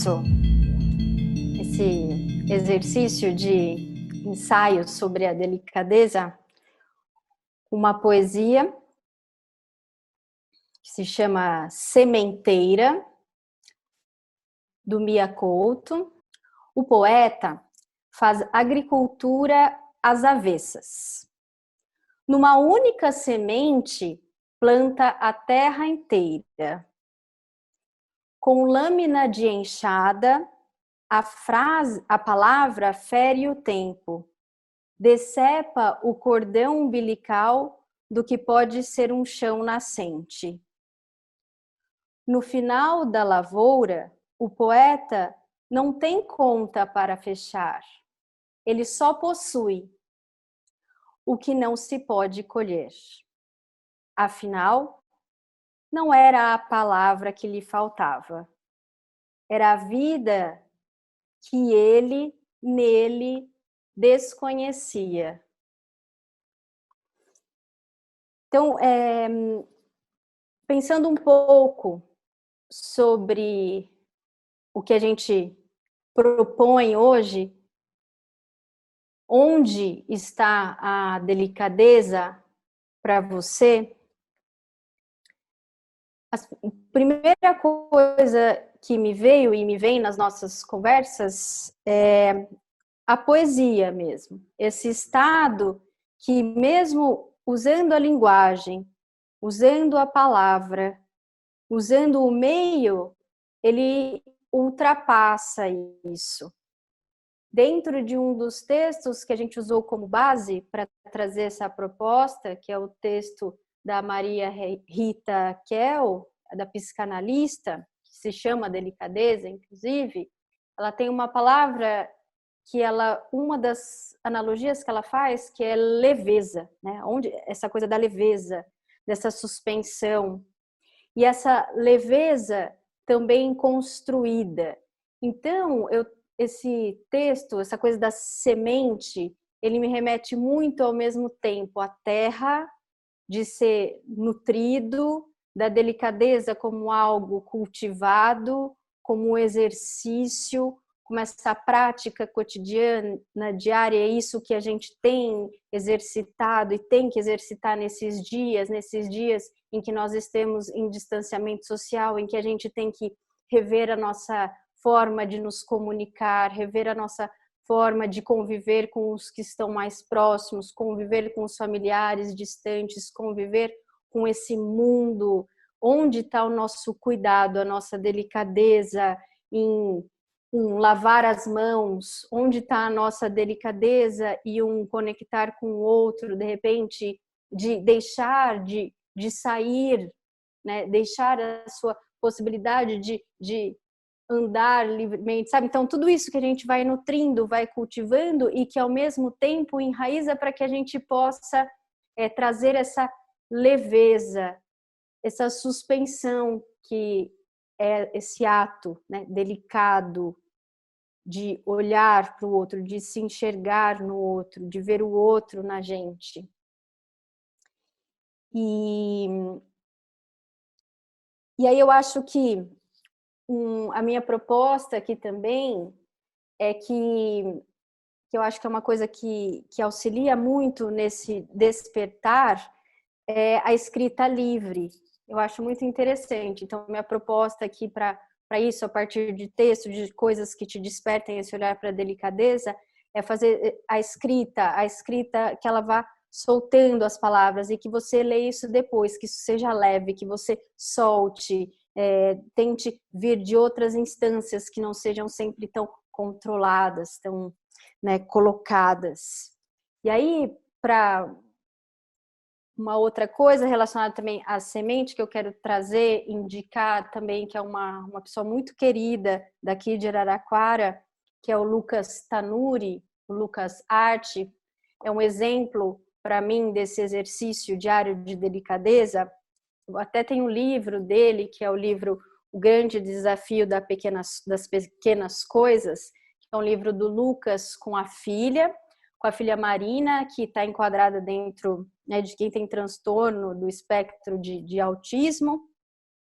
começo esse exercício de ensaio sobre a delicadeza com uma poesia que se chama Sementeira, do Mia Couto. O poeta faz agricultura às avessas. Numa única semente, planta a terra inteira. Com lâmina de enxada, a palavra fere o tempo, decepa o cordão umbilical do que pode ser um chão nascente. No final da lavoura, o poeta não tem conta para fechar, ele só possui o que não se pode colher. Afinal, não era a palavra que lhe faltava, era a vida que ele, nele, desconhecia. Então, pensando um pouco sobre o que a gente propõe hoje, onde está a delicadeza para você? A primeira coisa que me veio e me vem nas nossas conversas é a poesia mesmo. Esse estado que, mesmo usando a linguagem, usando a palavra, usando o meio, ele ultrapassa isso. Dentro de um dos textos que a gente usou como base para trazer essa proposta, que é o texto da Maria Rita Kell, da psicanalista, que se chama Delicadeza, inclusive, ela tem uma palavra que uma das analogias que ela faz, que é leveza, né? Onde essa coisa da leveza, dessa suspensão. E essa leveza também construída. Então, esse texto, essa coisa da semente, ele me remete muito ao mesmo tempo à terra, de ser nutrido, da delicadeza como algo cultivado, como um exercício, como essa prática cotidiana, diária, é isso que a gente tem exercitado e tem que exercitar nesses dias em que nós estamos em distanciamento social, em que a gente tem que rever a nossa forma de nos comunicar, rever a nossa forma de conviver com os que estão mais próximos, conviver com os familiares distantes, conviver com esse mundo. Onde está o nosso cuidado, a nossa delicadeza em lavar as mãos? Onde está a nossa delicadeza e conectar com o outro, de repente, de deixar de sair, né? Deixar a sua possibilidade de andar livremente, sabe? Então, tudo isso que a gente vai nutrindo, vai cultivando e que, ao mesmo tempo, enraiza para que a gente possa trazer essa leveza, essa suspensão, que é esse ato, né, delicado de olhar para o outro, de se enxergar no outro, de ver o outro na gente. E aí eu acho que a minha proposta aqui também é que eu acho que é uma coisa que auxilia muito nesse despertar, é a escrita livre. Eu acho muito interessante. Então, minha proposta aqui para isso, a partir de texto, de coisas que te despertem esse olhar para a delicadeza, é fazer a escrita que ela vá soltando as palavras e que você leia isso depois, que isso seja leve, que você solte, tente vir de outras instâncias que não sejam sempre tão controladas, tão, né, colocadas. E aí, para uma outra coisa relacionada também à semente que eu quero trazer, indicar também, que é uma pessoa muito querida daqui de Araraquara, que é o Lucas Tanuri, o Lucas Arte, é um exemplo para mim desse exercício diário de delicadeza. Eu até tenho um livro dele, que é o livro O Grande Desafio das Pequenas Coisas, que é um livro do Lucas com a filha Marina, que está enquadrada dentro, né, de quem tem transtorno do espectro de autismo.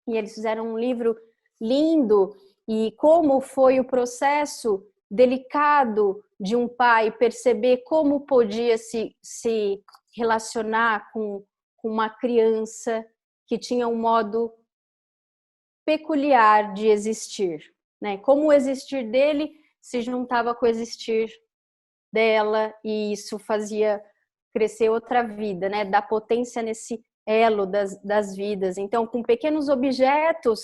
E eles fizeram um livro lindo e como foi o processo delicado de um pai perceber como podia se relacionar com uma criança que tinha um modo peculiar de existir, né? Como o existir dele se juntava com o existir dela, e isso fazia crescer outra vida, né? Dar potência nesse elo das vidas. Então, com pequenos objetos,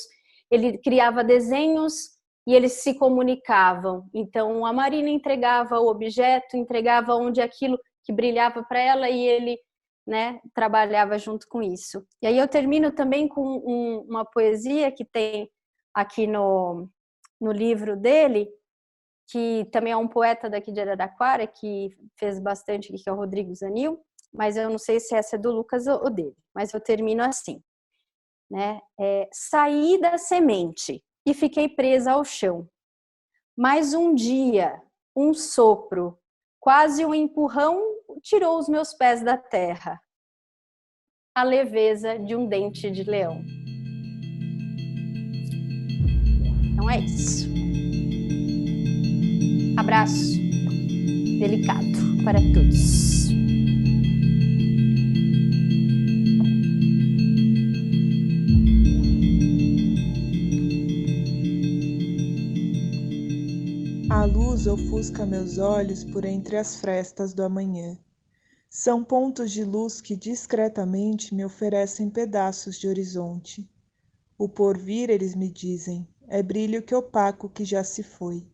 ele criava desenhos e eles se comunicavam. Então, a Marina entregava o objeto, entregava onde aquilo que brilhava para ela, e ele, né, trabalhava junto com isso. E aí eu termino também com uma poesia que tem aqui no livro dele, que também é um poeta daqui de Araraquara, que fez bastante aqui, que é o Rodrigo Zanil, mas eu não sei se essa é do Lucas ou dele, mas eu termino assim, né? Saí da semente e fiquei presa ao chão. Mas um dia, um sopro, quase um empurrão, tirou os meus pés da terra. A leveza de um dente de leão. Então é isso. Abraço delicado para todos. A luz ofusca meus olhos por entre as frestas do amanhã. São pontos de luz que discretamente me oferecem pedaços de horizonte. O porvir, eles me dizem, é brilho que opaco que já se foi.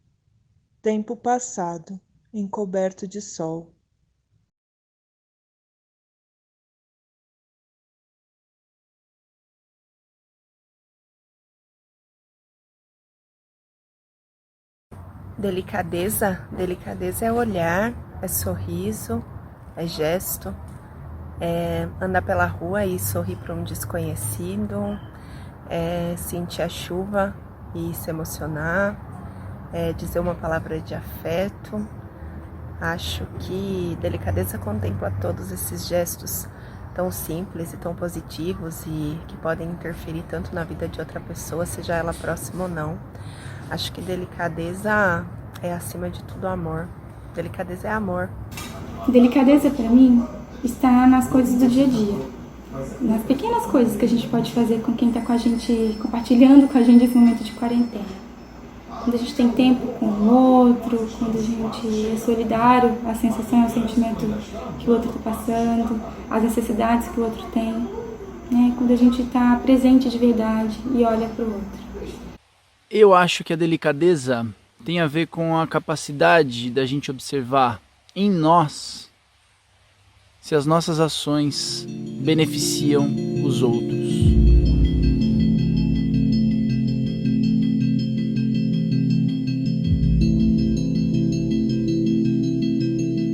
Tempo passado, encoberto de sol. Delicadeza? Delicadeza é olhar, é sorriso, é gesto, é andar pela rua e sorrir para um desconhecido, é sentir a chuva e se emocionar, é dizer uma palavra de afeto. Acho que delicadeza contempla todos esses gestos tão simples e tão positivos e que podem interferir tanto na vida de outra pessoa, seja ela próxima ou não. Acho que delicadeza é, acima de tudo, amor. Delicadeza é amor. Delicadeza, para mim, está nas coisas do dia a dia. Nas pequenas coisas que a gente pode fazer com quem está com a gente, compartilhando com a gente esse momento de quarentena. Quando a gente tem tempo com o outro, quando a gente é solidário, a sensação, o sentimento que o outro está passando, as necessidades que o outro tem, né? Quando a gente está presente de verdade e olha para o outro. Eu acho que a delicadeza tem a ver com a capacidade da gente observar em nós se as nossas ações beneficiam os outros.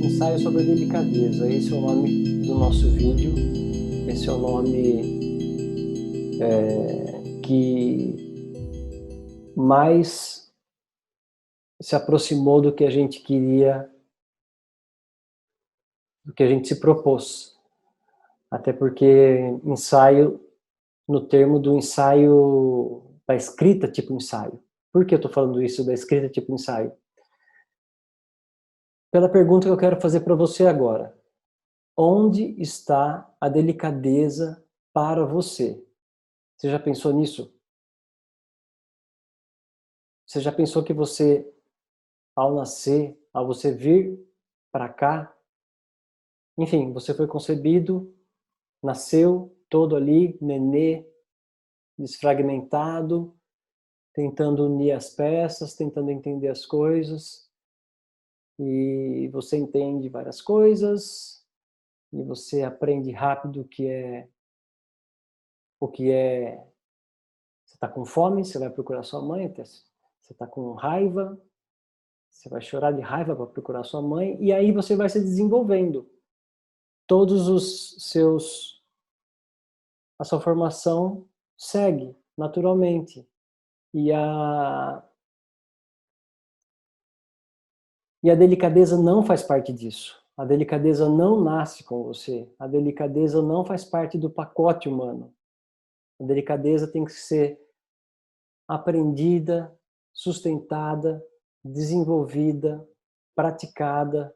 Ensaio sobre a delicadeza. Esse é o nome do nosso vídeo. Esse é o nome que mais se aproximou do que a gente queria, do que a gente se propôs. Até porque ensaio, no termo do ensaio, da escrita tipo ensaio. Por que eu estou falando isso da escrita tipo ensaio? Pela pergunta que eu quero fazer para você agora. Onde está a delicadeza para você? Você já pensou nisso? Você já pensou que você, ao nascer, ao você vir para cá, enfim, você foi concebido, nasceu todo ali, nenê, desfragmentado, tentando unir as peças, tentando entender as coisas, e você entende várias coisas, e você aprende rápido o que é. Você está com fome, você vai procurar sua mãe, você está com raiva, você vai chorar de raiva para procurar sua mãe, e aí você vai se desenvolvendo. A sua formação segue naturalmente. E a delicadeza não faz parte disso. A delicadeza não nasce com você. A delicadeza não faz parte do pacote humano. A delicadeza tem que ser aprendida, sustentada, desenvolvida, praticada,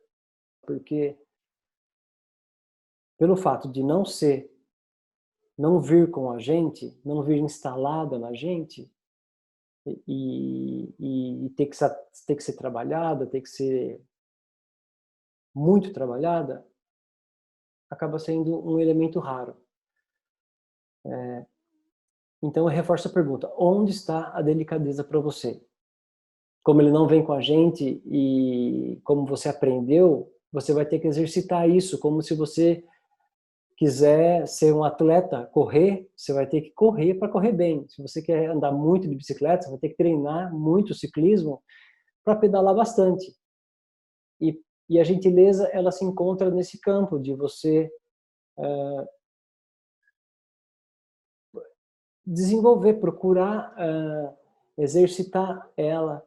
porque pelo fato de não vir com a gente, não vir instalada na gente, e ter que ser trabalhada, ter que ser muito trabalhada, acaba sendo um elemento raro. Então eu reforço a pergunta: onde está a delicadeza para você? Como ele não vem com a gente e como você aprendeu, você vai ter que exercitar isso, como se você quiser ser um atleta, correr, você vai ter que correr para correr bem. Se você quer andar muito de bicicleta, você vai ter que treinar muito o ciclismo para pedalar bastante. E a gentileza, ela se encontra nesse campo de você desenvolver, procurar exercitar ela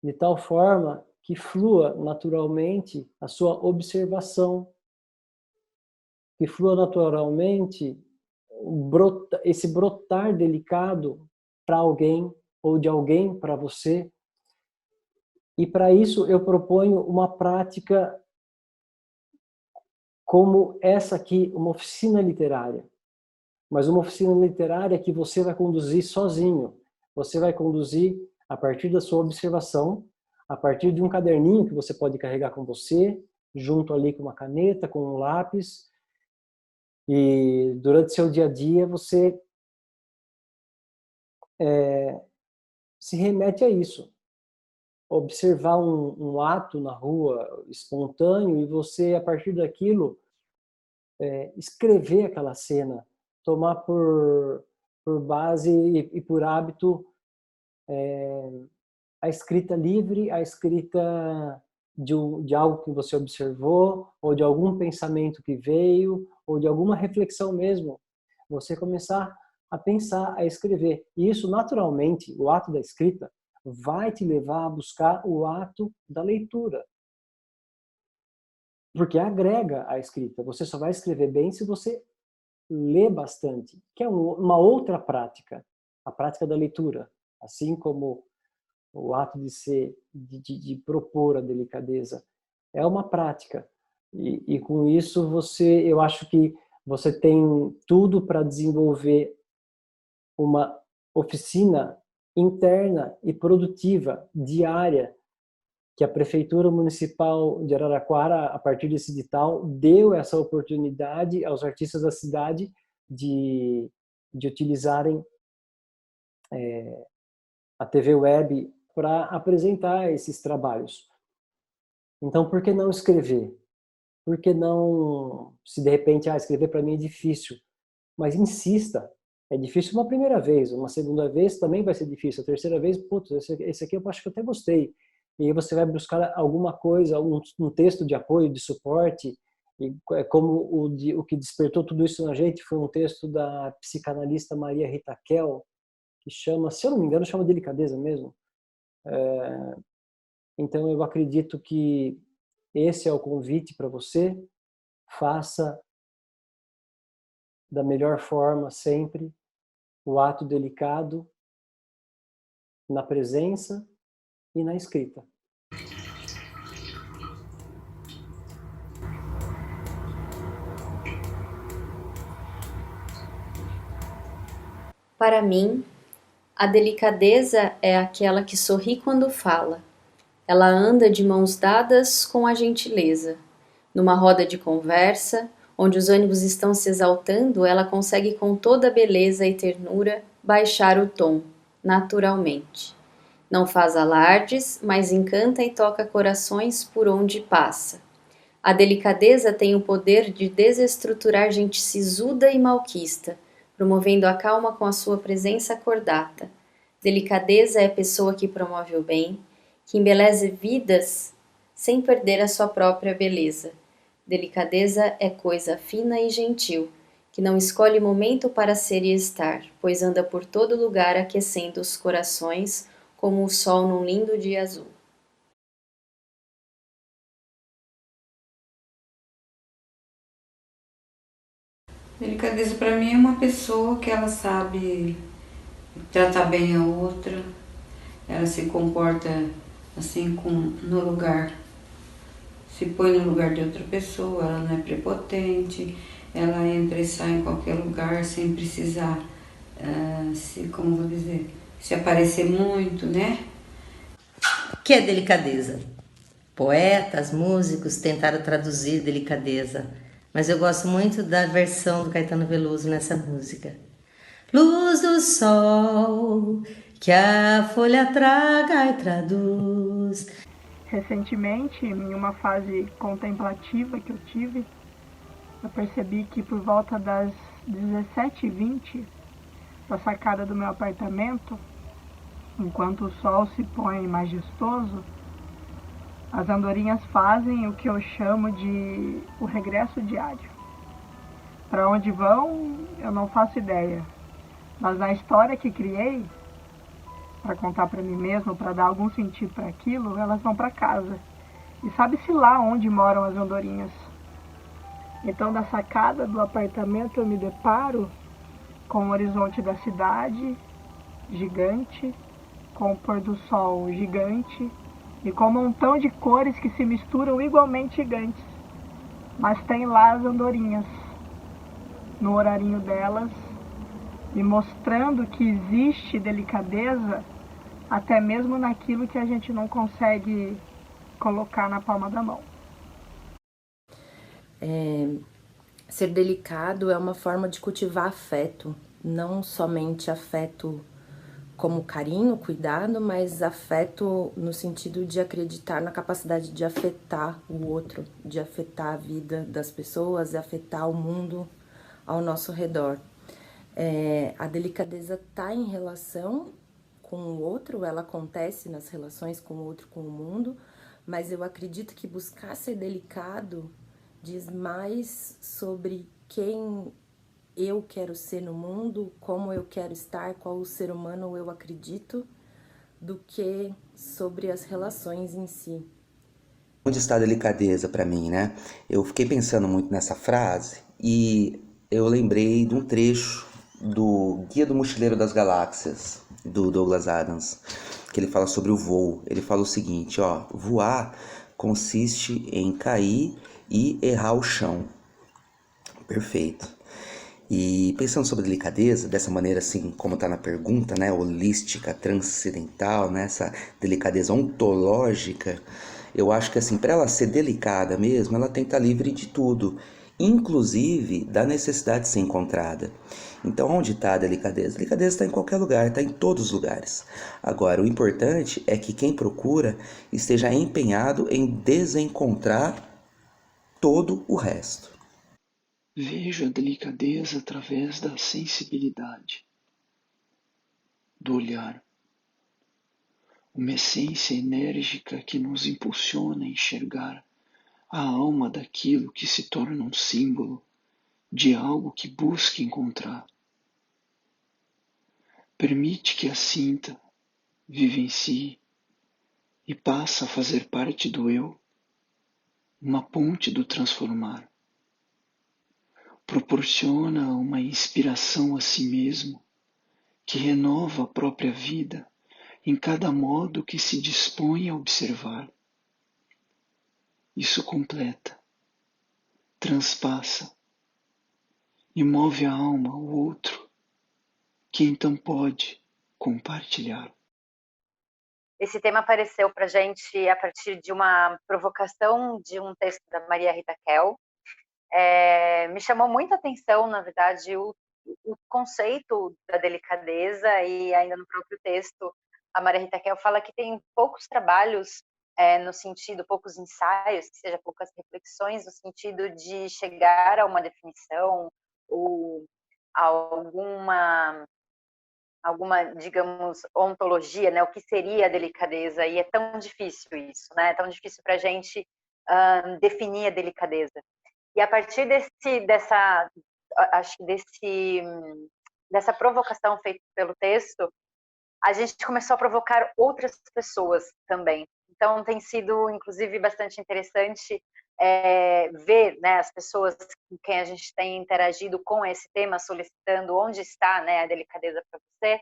de tal forma que flua naturalmente a sua observação, que flua naturalmente esse brotar delicado para alguém ou de alguém para você. E para isso eu proponho uma prática como essa aqui, uma oficina literária. Mas uma oficina literária que você vai conduzir sozinho. Você vai conduzir a partir da sua observação, a partir de um caderninho que você pode carregar com você, junto ali com uma caneta, com um lápis. E durante seu dia a dia você se remete a isso. Observar um ato na rua espontâneo e você, a partir daquilo, escrever aquela cena, tomar por base e por hábito a escrita livre, a escrita de algo que você observou, ou de algum pensamento que veio, ou de alguma reflexão mesmo. Você começar a pensar, a escrever. E isso, naturalmente, o ato da escrita, vai te levar a buscar o ato da leitura. Porque agrega a escrita. Você só vai escrever bem se você lê bastante, que é uma outra prática, a prática da leitura. Assim como o ato de propor a delicadeza é uma prática. E com isso eu acho que você tem tudo para desenvolver uma oficina interna e produtiva, diária, que a Prefeitura Municipal de Araraquara, a partir desse edital, deu essa oportunidade aos artistas da cidade de utilizarem a TV Web para apresentar esses trabalhos. Então, por que não escrever? Por que não, se de repente, escrever para mim é difícil, mas insista. É difícil uma primeira vez, uma segunda vez também vai ser difícil, a terceira vez, putz, esse aqui eu acho que eu até gostei. E aí você vai buscar alguma coisa, um texto de apoio, de suporte, e como o que despertou tudo isso na gente foi um texto da psicanalista Maria Rita Kell, que chama, se eu não me engano, chama Delicadeza mesmo. Então eu acredito que esse é o convite para você, faça da melhor forma sempre o ato delicado na presença e na escrita. Para mim, a delicadeza é aquela que sorri quando fala. Ela anda de mãos dadas com a gentileza. Numa roda de conversa, onde os ânimos estão se exaltando, ela consegue com toda a beleza e ternura baixar o tom, naturalmente. Não faz alardes, mas encanta e toca corações por onde passa. A delicadeza tem o poder de desestruturar gente sisuda e malquista, promovendo a calma com a sua presença cordata. Delicadeza é pessoa que promove o bem, que embeleze vidas sem perder a sua própria beleza. Delicadeza é coisa fina e gentil, que não escolhe momento para ser e estar, pois anda por todo lugar aquecendo os corações como o sol num lindo dia azul. Delicadeza para mim é uma pessoa que ela sabe tratar bem a outra, ela se comporta assim no lugar, se põe no lugar de outra pessoa, ela não é prepotente, ela entra e sai em qualquer lugar sem precisar, como vou dizer, se aparecer muito, né? O que é delicadeza? Poetas, músicos tentaram traduzir delicadeza, mas eu gosto muito da versão do Caetano Veloso nessa música. Luz do sol, que a folha traga e traduz. Recentemente, em uma fase contemplativa que eu tive, eu percebi que por volta das 17h20, da sacada do meu apartamento, enquanto o sol se põe majestoso, as andorinhas fazem o que eu chamo de o regresso diário. Para onde vão, eu não faço ideia, mas na história que criei, para contar para mim mesmo, para dar algum sentido para aquilo, elas vão para casa. E sabe-se lá onde moram as andorinhas. Então, da sacada do apartamento, eu me deparo com o horizonte da cidade, gigante, com o pôr do sol gigante, e com um montão de cores que se misturam igualmente gigantes. Mas tem lá as andorinhas, no horarinho delas, me mostrando que existe delicadeza até mesmo naquilo que a gente não consegue colocar na palma da mão. Ser delicado é uma forma de cultivar afeto, não somente afeto como carinho, cuidado, mas afeto no sentido de acreditar na capacidade de afetar o outro, de afetar a vida das pessoas, de afetar o mundo ao nosso redor. A delicadeza está em relação com o outro, ela acontece nas relações com o outro, com o mundo, mas eu acredito que buscar ser delicado diz mais sobre quem eu quero ser no mundo, como eu quero estar, qual o ser humano eu acredito, do que sobre as relações em si. Onde está a delicadeza para mim, né? Eu fiquei pensando muito nessa frase e eu lembrei de um trecho do Guia do Mochileiro das Galáxias, do Douglas Adams, que ele fala sobre o voo. Ele fala o seguinte, ó, voar consiste em cair e errar o chão. Perfeito. E pensando sobre delicadeza, dessa maneira assim, como está na pergunta, né, holística, transcendental, né, essa delicadeza ontológica, eu acho que assim, para ela ser delicada mesmo, ela tem que estar livre de tudo, inclusive da necessidade de ser encontrada. Então, onde está a delicadeza? A delicadeza está em qualquer lugar, está em todos os lugares. Agora, o importante é que quem procura esteja empenhado em desencontrar todo o resto. Vejo a delicadeza através da sensibilidade, do olhar. Uma essência enérgica que nos impulsiona a enxergar a alma daquilo que se torna um símbolo de algo que busca encontrar. Permite que a sinta, vivencie e passa a fazer parte do eu, uma ponte do transformar. Proporciona uma inspiração a si mesmo que renova a própria vida em cada modo que se dispõe a observar. Isso completa, transpassa e move a alma ao outro, que então pode compartilhar. Esse tema apareceu para a gente a partir de uma provocação de um texto da Maria Rita Kell. Me chamou muita atenção, na verdade, o conceito da delicadeza, e ainda no próprio texto a Maria Rita Kell fala que tem poucos trabalhos no sentido, poucos ensaios, que seja poucas reflexões, no sentido de chegar a uma definição ou alguma, digamos, ontologia, né? O que seria a delicadeza, e é tão difícil isso, né? É tão difícil para a gente definir a delicadeza. E a partir dessa provocação feita pelo texto, a gente começou a provocar outras pessoas também. Então tem sido, inclusive, bastante interessante ver, né, as pessoas com quem a gente tem interagido com esse tema, solicitando onde está, né, a delicadeza para você.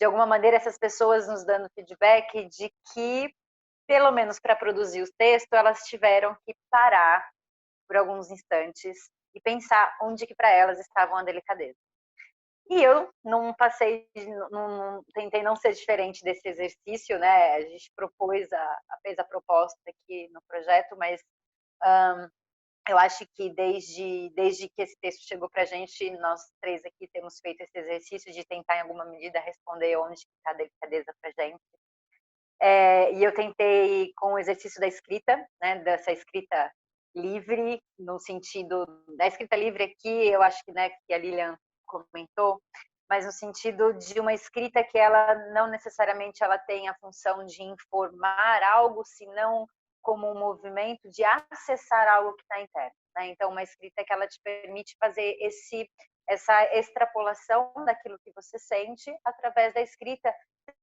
de alguma maneira, essas pessoas nos dando feedback de que, pelo menos para produzir o texto, elas tiveram que parar por alguns instantes e pensar onde que para elas estavam a delicadeza. E eu não passei, tentei não ser diferente desse exercício, né? A gente fez a proposta aqui no projeto, mas eu acho que desde que esse texto chegou para a gente, nós três aqui temos feito esse exercício de tentar, em alguma medida, responder onde está a delicadeza para a gente. E eu tentei com o exercício da escrita, né? Dessa escrita livre, no sentido da escrita livre aqui, eu acho que, né, que a Lilian comentou, mas no sentido de uma escrita que ela não necessariamente ela tem a função de informar algo, senão como um movimento de acessar algo que está interno, né? Então, uma escrita que ela te permite fazer essa extrapolação daquilo que você sente através da escrita,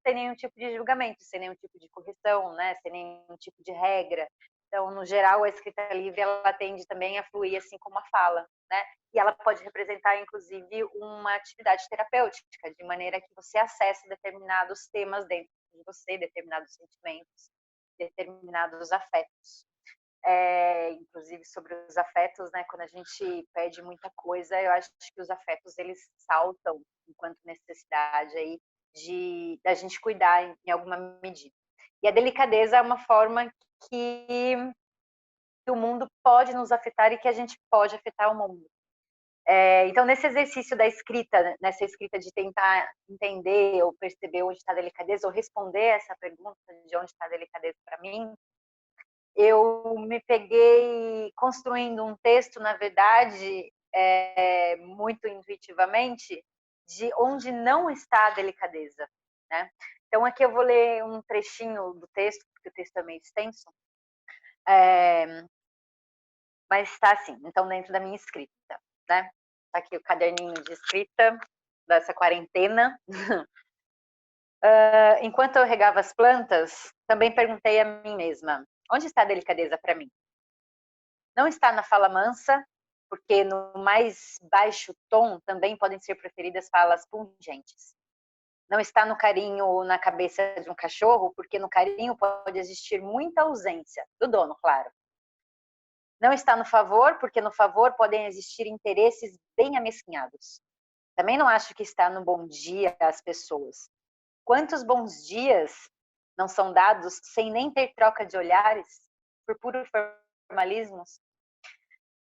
sem nenhum tipo de julgamento, sem nenhum tipo de correção, né? Sem nenhum tipo de regra. Então, no geral, a escrita livre ela tende também a fluir assim como a fala, né? E ela pode representar, inclusive, uma atividade terapêutica, de maneira que você acesse determinados temas dentro de você, determinados sentimentos, determinados afetos. Inclusive, sobre os afetos, né? Quando a gente pede muita coisa, eu acho que os afetos, eles saltam enquanto necessidade aí da gente cuidar em alguma medida. E a delicadeza é uma forma que o mundo pode nos afetar e que a gente pode afetar o mundo. Então, nesse exercício da escrita, nessa escrita de tentar entender ou perceber onde está a delicadeza, ou responder essa pergunta de onde está a delicadeza para mim, eu me peguei construindo um texto, na verdade, muito intuitivamente, de onde não está a delicadeza, né? Então, aqui eu vou ler um trechinho do texto, porque o texto é meio extenso, mas está assim, então, dentro da minha escrita, né? Está aqui o caderninho de escrita dessa quarentena. Enquanto eu regava as plantas, também perguntei a mim mesma, onde está a delicadeza para mim? Não está na fala mansa, porque no mais baixo tom também podem ser preferidas falas pungentes. Não está no carinho na cabeça de um cachorro, porque no carinho pode existir muita ausência, do dono, claro. Não está no favor, porque no favor podem existir interesses bem amesquinhados. Também não acho que está no bom dia às pessoas. Quantos bons dias não são dados sem nem ter troca de olhares, por puros formalismos?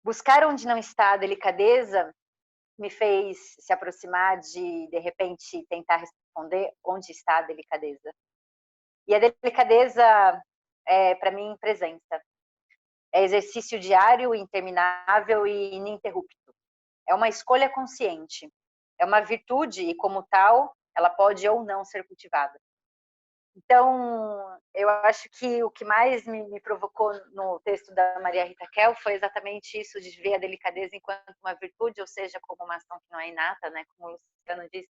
Buscar onde não está a delicadeza me fez se aproximar de repente, tentar responder onde está a delicadeza. E a delicadeza é, para mim, presença. É exercício diário, interminável e ininterrupto. É uma escolha consciente. É uma virtude e, como tal, ela pode ou não ser cultivada. Então, eu acho que o que mais me provocou no texto da Maria Rita Kell foi exatamente isso, de ver a delicadeza enquanto uma virtude, ou seja, como uma ação que não é inata, né? Como o Luciano disse,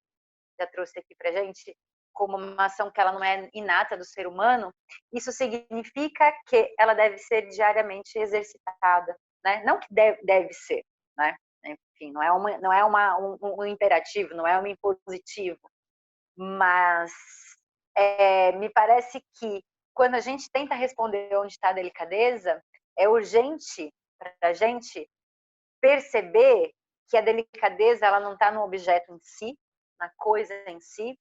já trouxe aqui para a gente, como uma ação que ela não é inata do ser humano. Isso significa que ela deve ser diariamente exercitada, né? Não que deve ser, né? Enfim, não é um imperativo, não é um impositivo, mas me parece que quando a gente tenta responder onde está a delicadeza, é urgente para a gente perceber que a delicadeza ela não está no objeto em si, na coisa em si,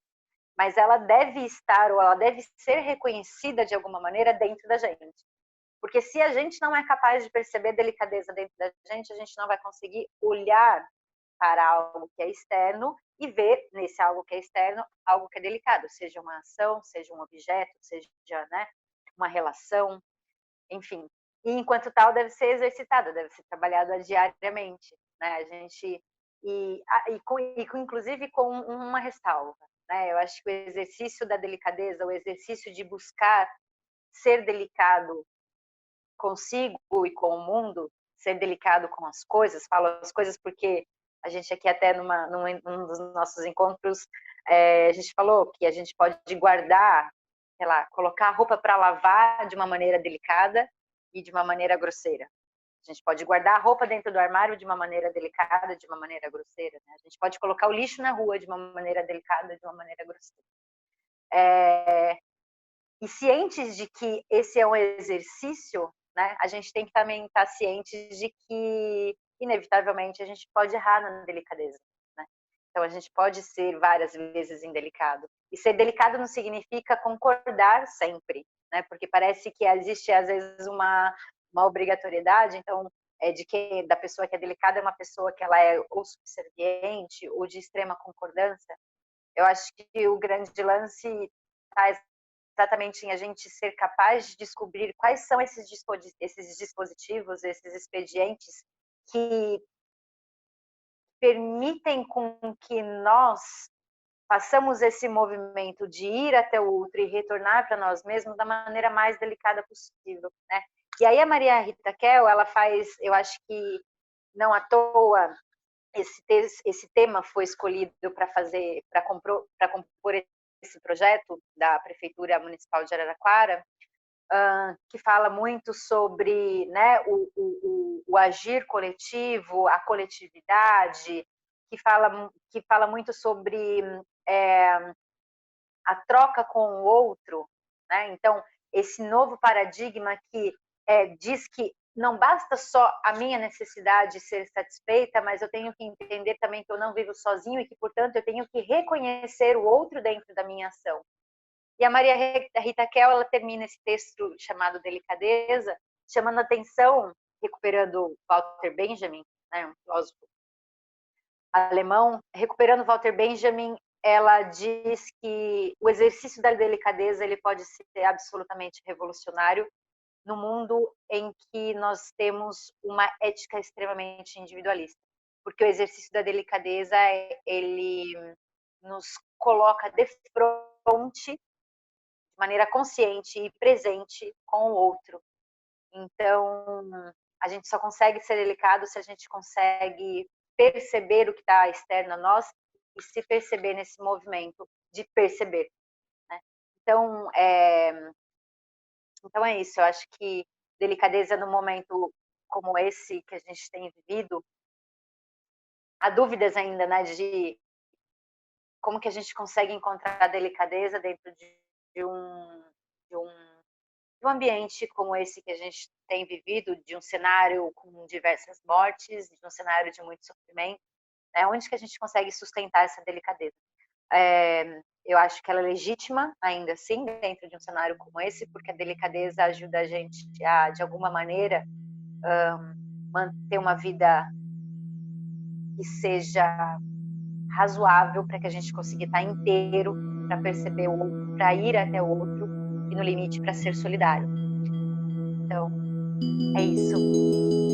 mas ela deve estar ou ela deve ser reconhecida de alguma maneira dentro da gente. Porque se a gente não é capaz de perceber delicadeza dentro da gente, a gente não vai conseguir olhar para algo que é externo e ver nesse algo que é externo algo que é delicado, seja uma ação, seja um objeto, seja, né, uma relação, enfim. E enquanto tal deve ser exercitada, deve ser trabalhada diariamente, né? A gente inclusive com uma ressalva, né? Eu acho que o exercício da delicadeza, o exercício de buscar ser delicado consigo e com o mundo, ser delicado com as coisas, falo as coisas porque a gente aqui até num dos nossos encontros, a gente falou que a gente pode guardar, sei lá, colocar a roupa para lavar de uma maneira delicada e de uma maneira grosseira. A gente pode guardar a roupa dentro do armário de uma maneira delicada, de uma maneira grosseira, né? A gente pode colocar o lixo na rua de uma maneira delicada, de uma maneira grosseira. E cientes de que esse é um exercício, né, a gente tem que também estar ciente de que, inevitavelmente, a gente pode errar na delicadeza. Né? Então, a gente pode ser várias vezes indelicado. E ser delicado não significa concordar sempre, né? Porque parece que existe, às vezes, uma obrigatoriedade, então, da pessoa que é delicada é uma pessoa que ela é ou subserviente ou de extrema concordância. Eu acho que o grande lance está exatamente em a gente ser capaz de descobrir quais são esses dispositivos, esses expedientes que permitem com que nós façamos esse movimento de ir até o outro e retornar para nós mesmos da maneira mais delicada possível, né? E aí a Maria Rita Kell, ela faz, eu acho que não à toa, esse tema foi escolhido para compor esse projeto da Prefeitura Municipal de Araraquara, que fala muito sobre, né, o agir coletivo, a coletividade, que fala muito sobre a troca com o outro, né? Então, esse novo paradigma que diz que não basta só a minha necessidade ser satisfeita, mas eu tenho que entender também que eu não vivo sozinho e que, portanto, eu tenho que reconhecer o outro dentro da minha ação. E a Maria Rita Kell, ela termina esse texto chamado Delicadeza, chamando a atenção, recuperando Walter Benjamin, né, um filósofo alemão, recuperando Walter Benjamin, ela diz que o exercício da delicadeza ele pode ser absolutamente revolucionário no mundo em que nós temos uma ética extremamente individualista, porque o exercício da delicadeza ele nos coloca de frente, de maneira consciente e presente com o outro. Então, a gente só consegue ser delicado se a gente consegue perceber o que está externo a nós e se perceber nesse movimento de perceber. Né? Então é isso. Eu acho que delicadeza num momento como esse que a gente tem vivido, há dúvidas ainda, né, de como que a gente consegue encontrar a delicadeza dentro de um ambiente como esse que a gente tem vivido, de um cenário com diversas mortes, de um cenário de muito sofrimento, né? Onde que a gente consegue sustentar essa delicadeza? Eu acho que ela é legítima, ainda assim, dentro de um cenário como esse, porque a delicadeza ajuda a gente a, de alguma maneira, manter uma vida que seja razoável para que a gente consiga estar inteiro, para perceber o outro, para ir até o outro e, no limite, para ser solidário. Então, é isso.